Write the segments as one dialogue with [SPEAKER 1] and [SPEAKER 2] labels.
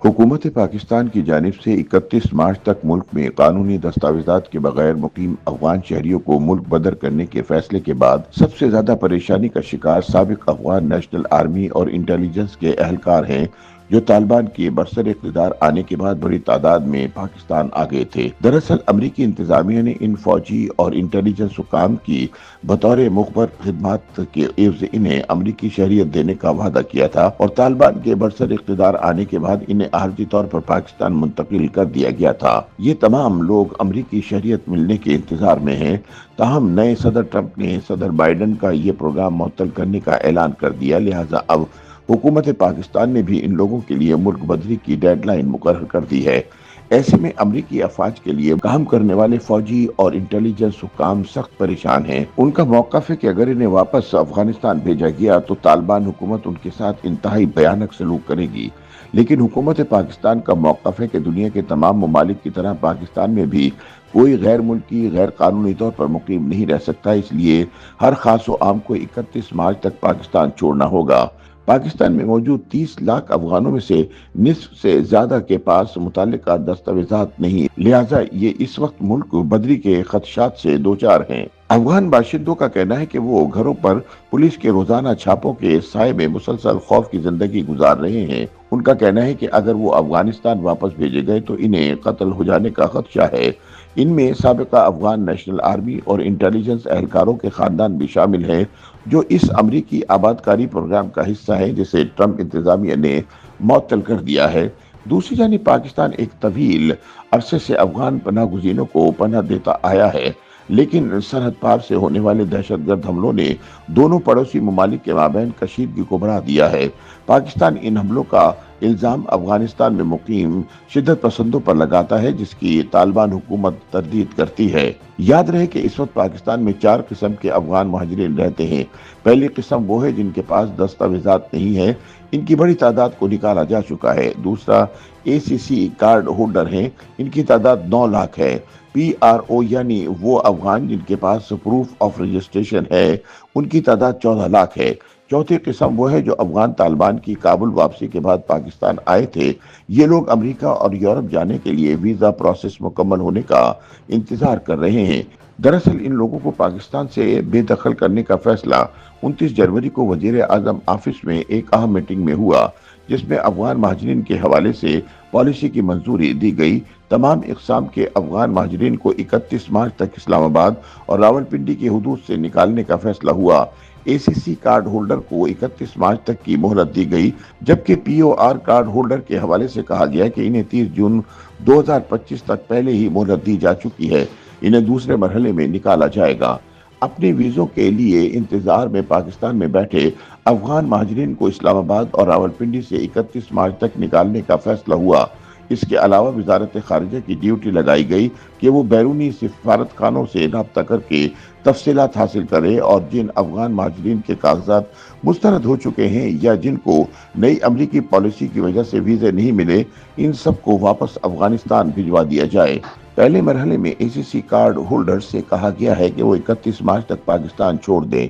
[SPEAKER 1] हुकूमत पाकिस्तान की जानिब से 31 मार्च तक मुल्क में कानूनी दस्तावेजात के बगैर मुकीम अफगान शहरियों को मुल्क बदर करने के फैसले के बाद सबसे ज्यादा परेशानी का शिकार साबिक अफगान नेशनल आर्मी और इंटेलिजेंस के अहलकार हैं, जो तालिबान के बरसर इक़्तिदार आने के बाद बड़ी तादाद में पाकिस्तान आ गए थे। दरअसल अमरीकी इंतजामिया ने इन फौजी और इंटेलिजेंस हुकाम की बतौर मुखबर खिदमत के एवज इन्हें अमरीकी शहरियत देने का वादा किया था और तालिबान के बरसर इक़्तिदार आने के बाद इन्हें आर्जी तौर पर पाकिस्तान मुंतकिल कर दिया गया था। ये तमाम लोग अमरीकी शहरियत मिलने के इंतजार में हैं। ताहम नए सदर ट्रंप ने सदर बाइडन का ये प्रोग्राम मुअत्तल करने का ऐलान कर दिया, लिहाजा अब हुकूमत पाकिस्तान ने भी इन लोगों के लिए मुल्क बदरी की डेडलाइन मुकर्रर कर दी है। ऐसे में अमरीकी अफवाज के लिए काम करने वाले फौजी और इंटेलिजेंस हुकाम सख्त परेशान हैं। उनका मौक़िफ़ है कि अगर इन्हें वापस अफगानिस्तान भेजा गया तो तालिबान हुकूमत उनके साथ इंतहाई भयानक सलूक करेगी। लेकिन हुकूमत पाकिस्तान का मौक़िफ़ है कि दुनिया के तमाम ममालिक की तरह पाकिस्तान में भी कोई गैर मुल्की गैर कानूनी तौर पर मुकीम नहीं रह सकता, इसलिए हर खास व आम को 31 मार्च तक पाकिस्तान छोड़ना होगा। पाकिस्तान में मौजूद 30 लाख अफगानों में से निस्फ से ज्यादा के पास मुतल्लिका दस्तावेजात नहीं, लिहाजा ये इस वक्त मुल्क बदरी के खदशात से दो चार हैं। अफगान बाशिंदों का कहना है कि वो घरों पर पुलिस के रोजाना छापों के साए में मुसलसल खौफ की जिंदगी गुजार रहे हैं। उनका कहना है कि अगर वो अफगानिस्तान वापस भेजे गए तो इन्हें कत्ल हो जाने का खदशा है। इनमें साबिका अफगान नेशनल आर्मी और इंटेलिजेंस एहलकारों के खानदान भी शामिल हैं, जो इस अमरीकी आबादकारी प्रोग्राम का हिस्सा है जिसे ट्रंप इंतजामिया ने मुअत्तल कर दिया है। दूसरी जानिब पाकिस्तान एक तवील अरसे से अफगान पनाह गुज़ीरों को पनाह देता आया है, लेकिन सरहद पार से होने वाले दहशतगर्द हमलों ने दोनों पड़ोसी ममालिक के माबैन कशीदगी को बढ़ा दिया है। पाकिस्तान इन हमलों का इल्जाम अफगानिस्तान में मुकीम शिद्दत पसंदों पर लगाता है, जिसकी तालिबान हुकूमत तरदीद करती है। याद रहे कि इस वक्त पाकिस्तान में 4 किस्म के अफगान महाजरीन रहते हैं। पहली किस्म वो है जिनके पास दस्तावेजात नहीं है, इनकी बड़ी तादाद को निकाला जा चुका है। दूसरा ACC कार्ड होल्डर हैं, इनकी तादाद 9 लाख है। PRO यानी वो अफगान जिनके पास प्रूफ ऑफ रजिस्ट्रेशन है, उनकी तादाद 14 लाख है। चौथी किस्म वो है जो अफगान तालिबान की काबुल वापसी के बाद पाकिस्तान आए थे। ये लोग अमेरिका और यूरोप जाने के लिए वीज़ा प्रोसेस मुकम्मल होने का इंतजार कर रहे हैं। दरअसल इन लोगों को पाकिस्तान से बेदखल करने का फैसला 29 जनवरी को वजीर आजम ऑफिस में एक अहम मीटिंग में हुआ, जिसमें अफगान महाजरीन के हवाले से पॉलिसी की मंजूरी दी गई। तमाम इकसाम के अफगान महाजरीन को 31 मार्च तक इस्लामाबाद और रावलपिंडी की हदूद से निकालने का फैसला हुआ। ACC कार्ड होल्डर को 31 मार्च तक की मोहलत दी गई, जबकि POR कार्ड होल्डर के हवाले से कहा गया कि इन्हें 30 जून 2025 तक पहले ही मोहलत दी जा चुकी है। इन्हें दूसरे मरहले में निकाला जाएगा। अपने वीज़ों के लिए इंतजार में पाकिस्तान में बैठे अफगान महाजरीन को इस्लामाबाद और रावलपिंडी से 31 मार्च तक निकालने का फैसला हुआ। इसके अलावा वजारत खारिजा की ड्यूटी लगाई गई कि वो बैरूनी सिफारत खानों से रब्ता करके तफसीलात हासिल करे और जिन अफगान महाजरीन के कागजात मुस्तरद हो चुके हैं या जिनको नई अमरीकी पॉलिसी की वजह से वीज़े नहीं मिले, इन सब को वापस अफगानिस्तान भिजवा दिया जाए। पहले मरहले में ACC कार्ड होल्डर से कहा गया है कि वो 31 मार्च तक पाकिस्तान छोड़ दें।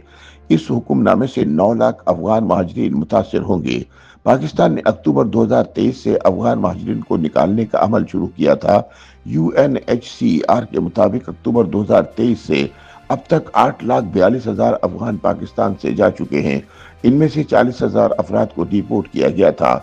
[SPEAKER 1] इस हुक्मनामे से 9 लाख अफगान महाजरीन मुतासिर होंगे। पाकिस्तान ने अक्टूबर 2023 से अफगान महाजरीन को निकालने का अमल शुरू किया था। UNHCR के मुताबिक अक्टूबर 2023 से अब तक 8,42,000 अफगान पाकिस्तान से जा चुके हैं। इनमें से 40,000 अफराद को डिपोर्ट किया गया था।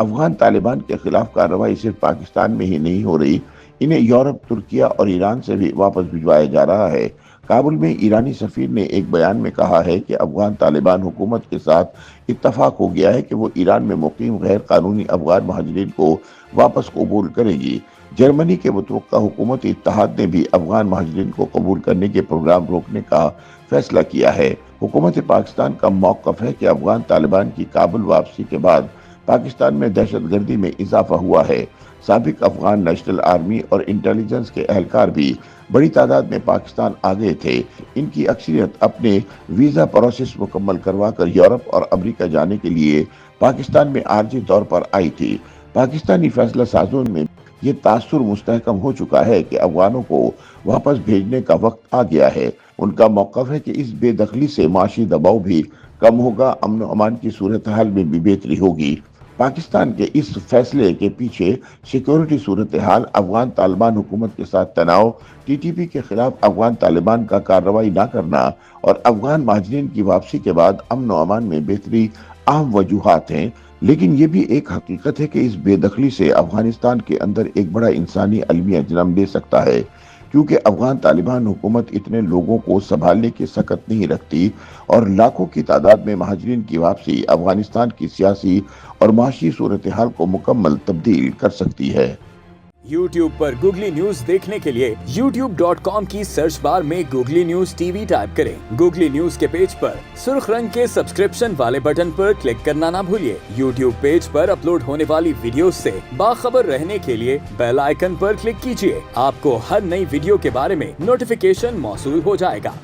[SPEAKER 1] अफगान तालिबान के खिलाफ कार्रवाई सिर्फ पाकिस्तान में ही नहीं हो रही, इन्हें यूरोप, तुर्किया और ईरान से भी वापस भिजवाया जा रहा है। काबुल में ईरानी सफीर ने एक बयान में कहा है कि अफगान तालिबान हुकूमत के साथ इत्तफाक हो गया है कि वो ईरान में मुकीम गैर कानूनी अफगान महाजरीन को वापस कबूल करेगी। जर्मनी के मुतवक्का हुकूमती इत्तेहाद ने भी अफगान महाजरीन को कबूल करने के प्रोग्राम रोकने का फैसला किया है। हुकूमत पाकिस्तान का मौक़िफ़ है कि अफगान तालिबान की काबुल वापसी के बाद पाकिस्तान में दहशतगर्दी में इजाफा हुआ है। साबिक अफगान नेशनल आर्मी और इंटेलिजेंस के एहलकार भी बड़ी तादाद में पाकिस्तान आ गए थे। इनकी अक्सरियत अपने वीज़ा प्रोसेस मुकम्मल करवा कर यूरोप और अमेरिका जाने के लिए पाकिस्तान में आर्जी तौर पर आई थी। पाकिस्तानी फैसला साजों में ये तासुर मुस्तहकम हो चुका है कि अफगानों को वापस भेजने का वक्त आ गया है। उनका मौक़िफ़ है कि इस बेदखली से माशी दबाव भी कम होगा, अमन व अमान की सूरत हाल में भी बेहतरी होगी। पाकिस्तान के इस फैसले के पीछे सिक्योरिटी सूरत हाल, अफगान तालिबान हुकूमत के साथ तनाव, टीटीपी के खिलाफ अफगान तालिबान का कार्रवाई न करना और अफगान महाजरीन की वापसी के बाद अमन व अमान में बेहतरी अहम वजूहात हैं। लेकिन ये भी एक हकीकत है कि इस बेदखली से अफगानिस्तान के अंदर एक बड़ा इंसानी अलमिया जन्म ले सकता है, क्योंकि अफगान तालिबान हुकूमत इतने लोगों को संभालने की सकत नहीं रखती और लाखों की तादाद में महाजरीन की वापसी अफगानिस्तान की सियासी और माशी सूरत हाल को मुकम्मल तब्दील कर सकती है।
[SPEAKER 2] YouTube पर गूगली न्यूज देखने के लिए youtube.com की सर्च बार में गूगली न्यूज टीवी टाइप करें। गूगली न्यूज के पेज पर सुर्ख रंग के सब्सक्रिप्शन वाले बटन पर क्लिक करना ना भूलिए। YouTube पेज पर अपलोड होने वाली वीडियोस से बाखबर रहने के लिए बेल आइकन पर क्लिक कीजिए। आपको हर नई वीडियो के बारे में नोटिफिकेशन मौसूल हो जाएगा।